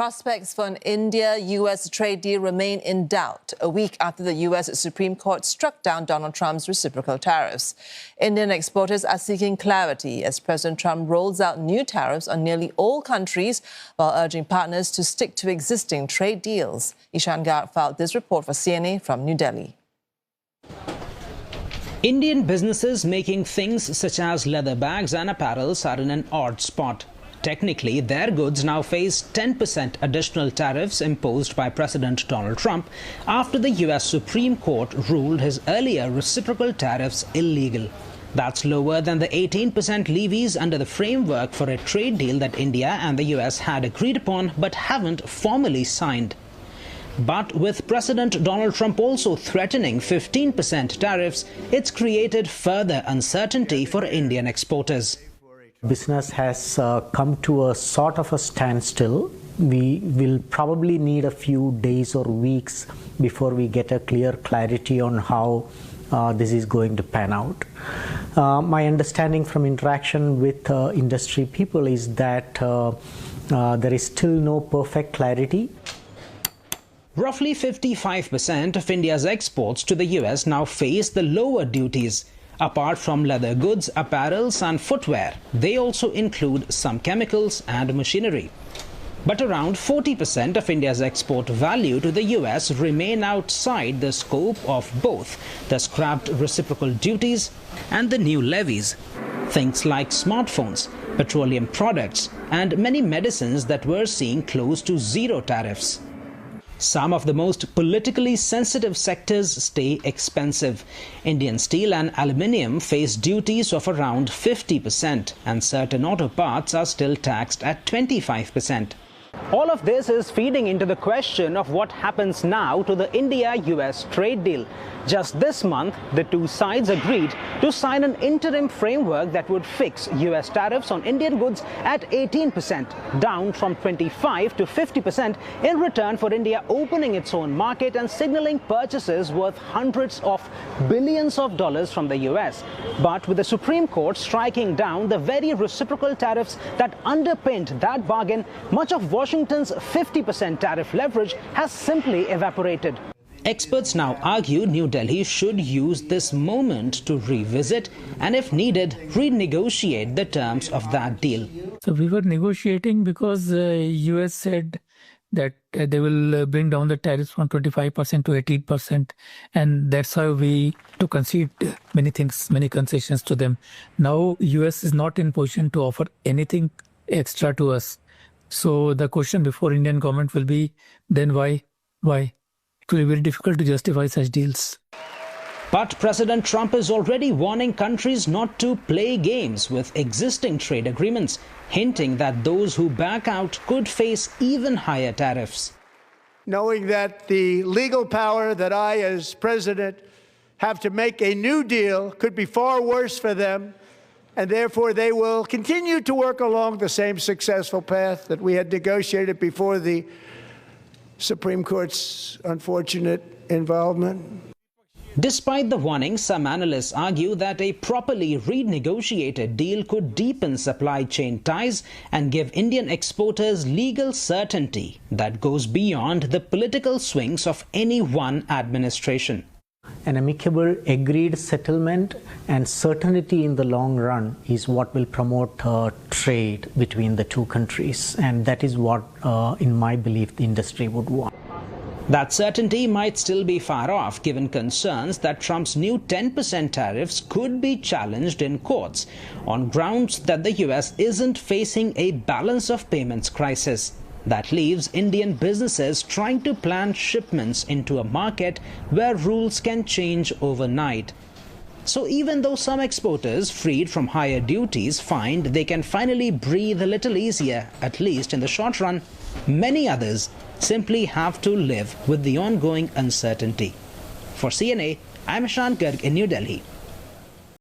Prospects for an India-US trade deal remain in doubt a week after the US Supreme Court struck down Donald Trump's reciprocal tariffs. Indian exporters are seeking clarity as President Trump rolls out new tariffs on nearly all countries while urging partners to stick to existing trade deals. Ishan Garg filed this report for CNA from New Delhi. Indian businesses making things such as leather bags and apparels are in an odd spot. Technically, their goods now face 10% additional tariffs imposed by President Donald Trump after the US Supreme Court ruled his earlier reciprocal tariffs illegal. That's lower than the 18% levies under the framework for a trade deal that India and the US had agreed upon but haven't formally signed. But with President Donald Trump also threatening 15% tariffs, it's created further uncertainty for Indian exporters. Business has come to a sort of a standstill. We will probably need a few days or weeks before we get a clear clarity on how this is going to pan out. My understanding from interaction with industry people is that there is still no perfect clarity. Roughly 55% of India's exports to the US now face the lower duties. Apart from leather goods, apparels and footwear, they also include some chemicals and machinery. But around 40% of India's export value to the US remain outside the scope of both the scrapped reciprocal duties and the new levies. Things like smartphones, petroleum products and many medicines that were seeing close to zero tariffs. Some of the most politically sensitive sectors stay expensive. Indian steel and aluminium face duties of around 50%, and certain auto parts are still taxed at 25%. All of this is feeding into the question of what happens now to the India-US trade deal. Just this month, the two sides agreed to sign an interim framework that would fix US tariffs on Indian goods at 18%, down from 25 to 50% in return for India opening its own market and signaling purchases worth hundreds of billions of dollars from the US. But with the Supreme Court striking down the very reciprocal tariffs that underpinned that bargain, much of Washington's 50% tariff leverage has simply evaporated. Experts now argue New Delhi should use this moment to revisit and, if needed, renegotiate the terms of that deal. So we were negotiating because US said that they will bring down the tariffs from 25% to 18%, and that's how we to concede many things, many concessions to them. Now US is not in position to offer anything extra to us. So the question before Indian government will be, then why? It will be very difficult to justify such deals. But President Trump is already warning countries not to play games with existing trade agreements, hinting that those who back out could face even higher tariffs. Knowing that the legal power that I, as president, have to make a new deal could be far worse for them, and therefore they will continue to work along the same successful path that we had negotiated before the Supreme Court's unfortunate involvement. Despite the warning, some analysts argue that a properly renegotiated deal could deepen supply chain ties and give Indian exporters legal certainty that goes beyond the political swings of any one administration. An amicable agreed settlement and certainty in the long run is what will promote trade between the two countries, and that is what, in my belief, the industry would want. That certainty might still be far off, given concerns that Trump's new 10% tariffs could be challenged in courts on grounds that the US isn't facing a balance of payments crisis. That leaves Indian businesses trying to plan shipments into a market where rules can change overnight. So even though some exporters freed from higher duties find they can finally breathe a little easier, at least in the short run, many others simply have to live with the ongoing uncertainty. For CNA, I'm Ishan Garg in New Delhi.